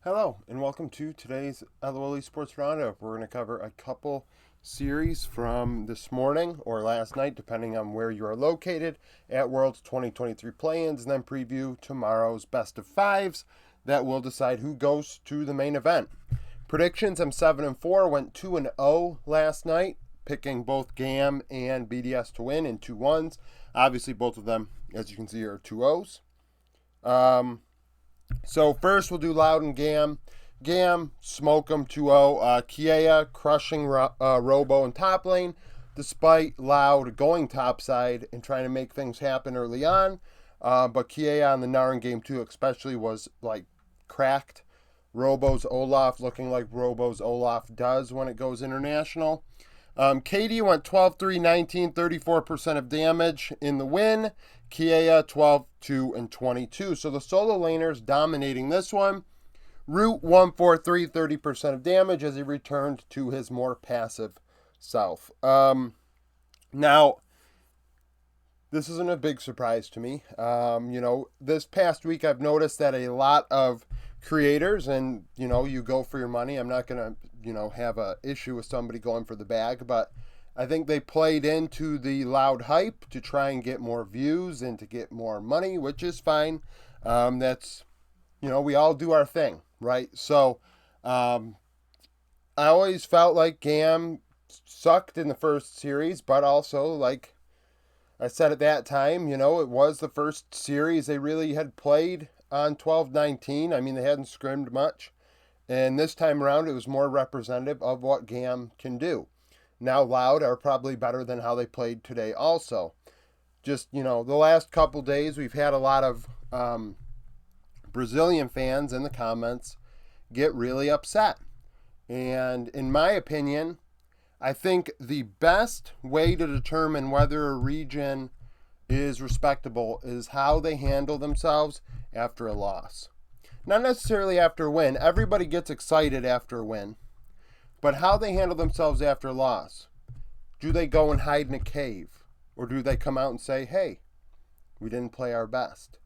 Hello, and welcome to today's LLL Esports Round Up. We're going to cover a couple series from this morning or last night, depending on where you are located, at World's 2023 play-ins, and then preview tomorrow's best of fives that will decide who goes to the main event. Predictions: I'm 7-4, went 2-0 last night, picking both GAM and BDS to win in 2-1s. Obviously, both of them, as you can see, are 2-0s. So first we'll do Loud and GAM. GAM, smoke them 2-0. Kiea crushing Robo in top lane, despite Loud going topside and trying to make things happen early on. But Kiea on the Gnar in game 2 especially was like cracked. Robo's Olaf looking like Robo's Olaf does when it goes international. KD went 12-3, 19, 34% of damage in the win. Kiea 12-2 and 22. So the solo laners dominating this one. Root 1-4-3, 30% of damage as he returned to his more passive self. Now, this isn't a big surprise to me. This past week I've noticed that a lot of creators, and you go for your money. I'm not going to have a issue with somebody going for the bag, but I think they played into the Loud hype to try and get more views and to get more money, which is fine. That's we all do our thing, right? So I always felt like GAM sucked in the first series, but also, like I said at that time, it was the first series they really had played on 12-19. I mean, they hadn't scrimmed much. And this time around, it was more representative of what GAM can do. Now, Loud are probably better than how they played today also. Just, the last couple days, we've had a lot of Brazilian fans in the comments get really upset. And in my opinion, I think the best way to determine whether a region is respectable is how they handle themselves after a loss. Not necessarily after a win. Everybody gets excited after a win. But how they handle themselves after a loss. Do they go and hide in a cave? Or do they come out and say, hey, we didn't play our best?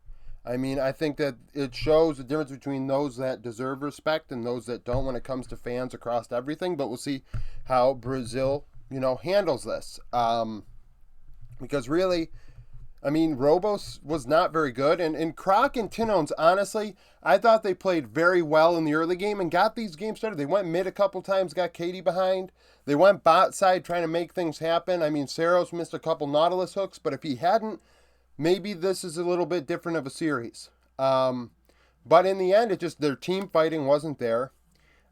I mean, I think that it shows the difference between those that deserve respect and those that don't when it comes to fans across everything. But we'll see how Brazil, handles this. Because really, I mean, Robos was not very good. And Croc and Tinones, honestly, I thought they played very well in the early game and got these games started. They went mid a couple times, got Katie behind. They went bot side trying to make things happen. I mean, Saros missed a couple Nautilus hooks, but if he hadn't, maybe this is a little bit different of a series. But in the end, it just, their team fighting wasn't there.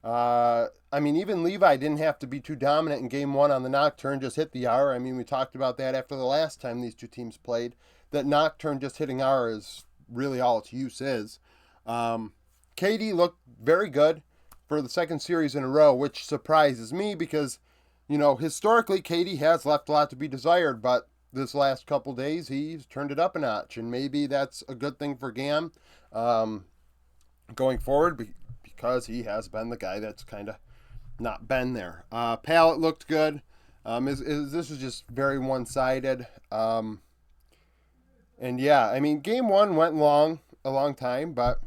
I mean, even Levi didn't have to be too dominant in game 1 on the Nocturne, just hit the hour. I mean, we talked about that after the last time these two teams played, that Nocturne just hitting hour is really all its use is. KD looked very good for the second series in a row, which surprises me because, historically, KD has left a lot to be desired, but this last couple days, he's turned it up a notch, and maybe that's a good thing for GAM going forward because he has been the guy that's kind of not been there. Palette looked good. This was just very one-sided. And yeah, I mean, game 1 went a long time, but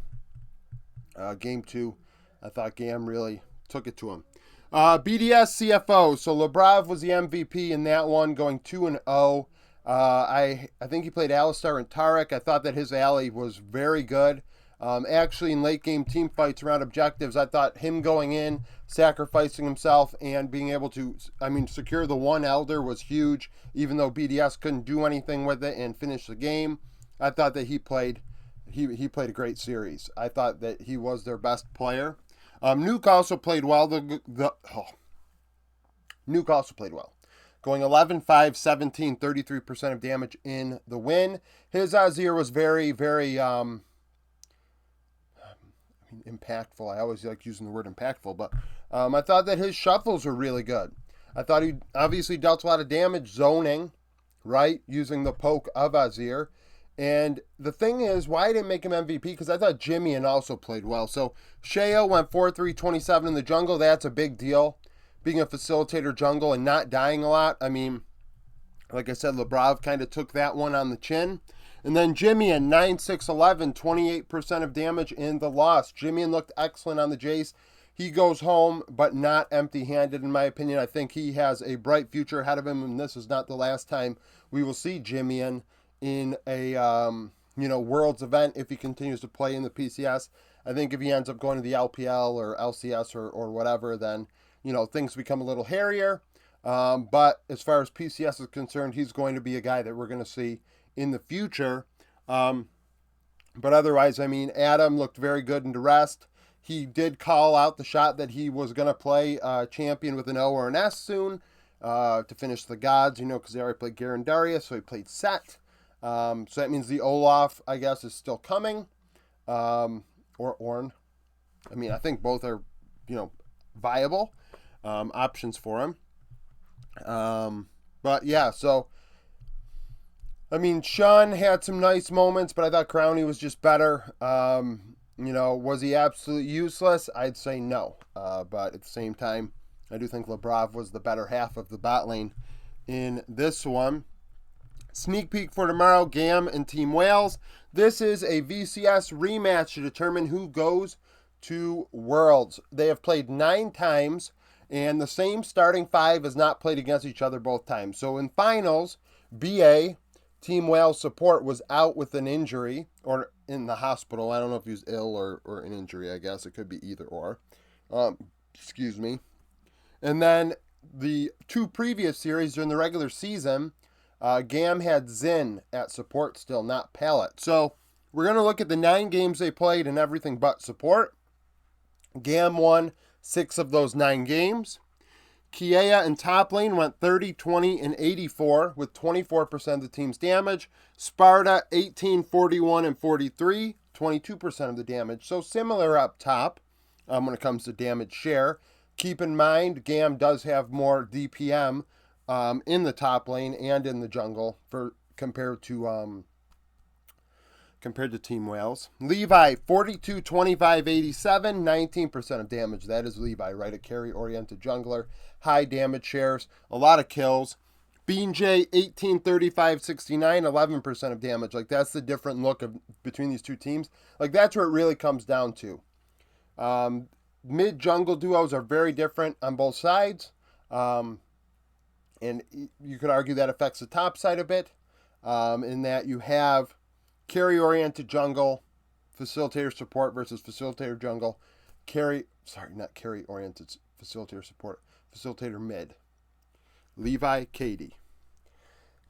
game 2, I thought GAM really took it to him. BDS CFO. So Lebrov was the MVP in that one, going 2-0. I think he played Alistar and Tarek. I thought that his ally was very good. Actually, in late game team fights around objectives, I thought him going in, sacrificing himself, and being able to, secure the one Elder was huge, even though BDS couldn't do anything with it and finish the game. I thought that he played a great series. I thought that he was their best player. Nuke also played well. Nuke also played well. Going 11-5, 17, 33% of damage in the win. His Azir was very, very impactful. I always like using the word impactful, but I thought that his shuffles were really good. I thought he obviously dealt a lot of damage zoning, right, using the poke of Azir. And the thing is, why I didn't make him MVP, because I thought Jimmy also played well. So Sheo went 4-3-27 in the jungle. That's a big deal. Being a facilitator jungle and not dying a lot. I mean, like I said, Lebrov kind of took that one on the chin. And then Jimian, 9-6-11, 28% of damage in the loss. Jimian looked excellent on the Jace. He goes home, but not empty-handed, in my opinion. I think he has a bright future ahead of him, and this is not the last time we will see Jimian in a Worlds event if he continues to play in the PCS. I think if he ends up going to the LPL or LCS or whatever, then things become a little hairier. But as far as PCS is concerned, he's going to be a guy that we're going to see in the future. But otherwise, Adam looked very good in the rest. He did call out the shot that he was going to play champion with an O or an S soon to finish the gods, because they already played Garen Darius, so he played Set. So that means the Olaf, I guess, is still coming. Or Ornn. I think both are, viable options for him. But yeah, so Sean had some nice moments, but I thought Crowney was just better. Was he absolutely useless? I'd say no. But at the same time, I do think Lebrov was the better half of the bot lane in this one. Sneak peek for tomorrow, GAM and Team Wales. This is a VCS rematch to determine who goes to Worlds. They have played 9 times, and the same starting 5 has not played against each other both times. So in finals, BA, Team Wales support, was out with an injury, or in the hospital. I don't know if he was ill or an injury, I guess. It could be either or. Excuse me. And then the 2 previous series during the regular season, GAM had Zin at support still, not Pallet. So we're going to look at the 9 games they played and everything but support. GAM won 6 of those 9 games. Kiea in top lane went 30, 20, and 84 with 24% of the team's damage. Sparta 18, 41, and 43, 22% of the damage. So similar up top when it comes to damage share. Keep in mind, GAM does have more DPM in the top lane and in the jungle compared to Team Wales. Levi, 42, 25, 87, 19% of damage. That is Levi, right? A carry-oriented jungler. High damage shares, a lot of kills. Bean J, 18, 35, 69, 11% of damage. That's the different look between these two teams. That's where it really comes down to. Mid-jungle duos are very different on both sides. And you could argue that affects the top side a bit, in that you have carry-oriented jungle, facilitator support versus facilitator jungle. Not carry-oriented facilitator support. Facilitator mid. Levi, Katie.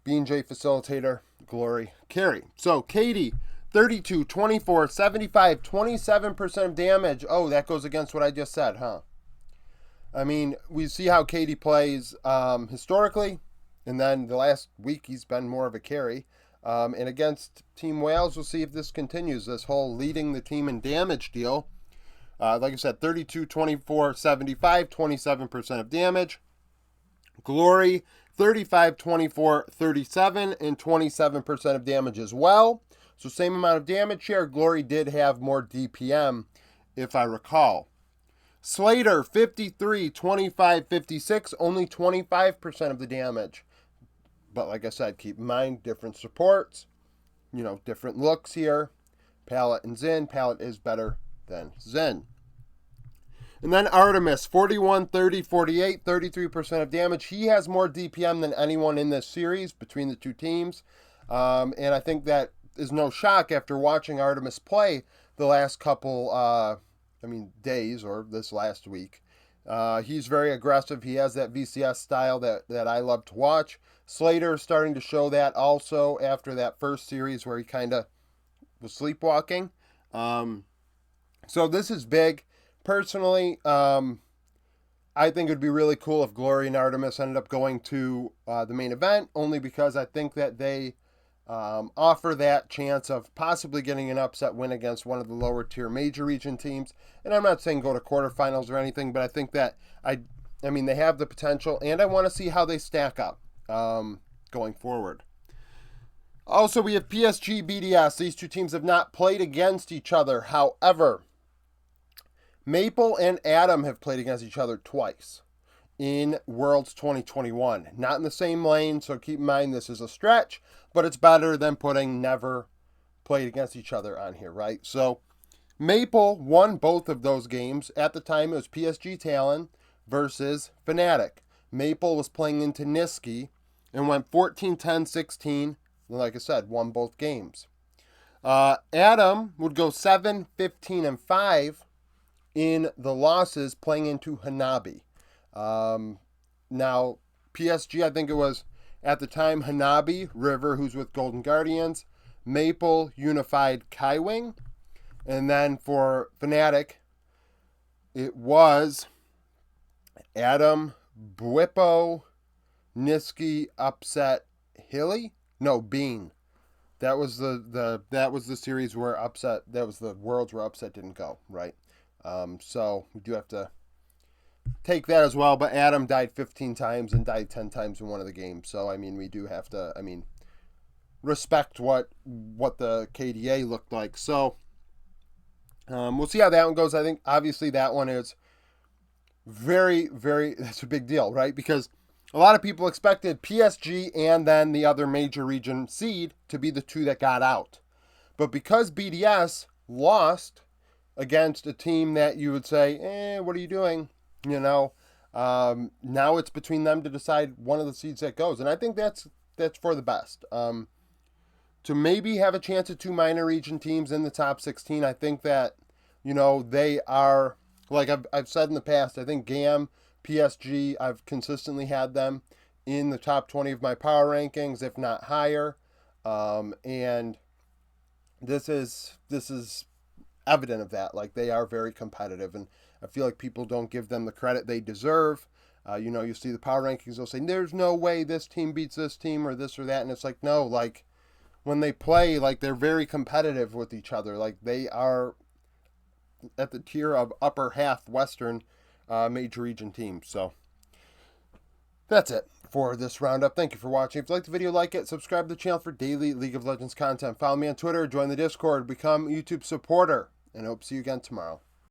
B&J facilitator, Glory, carry. So Katie, 32, 24, 75, 27% of damage. Oh, that goes against what I just said, huh? We see how Katie plays historically, and then the last week he's been more of a carry. And against Team Wales, we'll see if this continues, this whole leading the team in damage deal. Like I said, 32, 24, 75, 27% of damage. Glory, 35, 24, 37, and 27% of damage as well. So same amount of damage share. Glory did have more DPM, if I recall. Slater, 53, 25, 56, only 25% of the damage. But like I said, keep in mind, different supports, different looks here. Pallet and Zin. Pallet is better than Zin. And then Artemis, 41, 30, 48, 33% of damage. He has more DPM than anyone in this series between the two teams. And I think that is no shock after watching Artemis play the last couple days or this last week. He's very aggressive. He has that VCS style that I love to watch. Slater is starting to show that also after that first series where he kind of was sleepwalking. So this is big. Personally, I think it would be really cool if Glory and Artemis ended up going to the main event, only because I think that they offer that chance of possibly getting an upset win against one of the lower tier major region teams. And I'm not saying go to quarterfinals or anything, but I think that they have the potential, and I want to see how they stack up going forward. Also, we have PSG, BDS. These two teams have not played against each other. However, Maple and Adam have played against each other twice. in Worlds 2021. Not in the same lane, so keep in mind this is a stretch, but it's better than putting never played against each other on here, right? So Maple won both of those games. At the time, it was PSG Talon versus Fnatic. Maple was playing into Niski and went 14-10-16. Like I said, won both games. Adam would go 7-15-5 in the losses playing into Hanabi. Now, PSG, I think it was at the time Hanabi, River, who's with Golden Guardians, Maple, Unified, Kaiwing. And then for Fnatic, it was Adam, Bwipo, Niski, Upset, Hilly? No, Bean. That was the series where Upset, that was the Worlds where Upset didn't go, right? So we do have to take that as well, but Adam died 15 times and died 10 times in one of the games. So, I mean, we do have to, respect what the KDA looked like. So, we'll see how that one goes. I think, obviously, that one is very, very, that's a big deal, right? Because a lot of people expected PSG and then the other major region seed to be the two that got out. But because BDS lost against a team that you would say, what are you doing? Now it's between them to decide one of the seeds that goes. And I think that's for the best. To maybe have a chance at two minor region teams in the top 16, I think that, they are, like I've said in the past, I think GAM, PSG, I've consistently had them in the top 20 of my power rankings, if not higher. And this is evident of that. Like, they are very competitive, and I feel like people don't give them the credit they deserve. You see the power rankings, they'll say, there's no way this team beats this team or this or that. And it's like, no, like, when they play, like, they're very competitive with each other. Like, they are at the tier of upper half Western major region teams. So that's it for this roundup. Thank you for watching. If you liked the video, like it, subscribe to the channel for daily League of Legends content. Follow me on Twitter, join the Discord, become a YouTube supporter, and I hope to see you again tomorrow.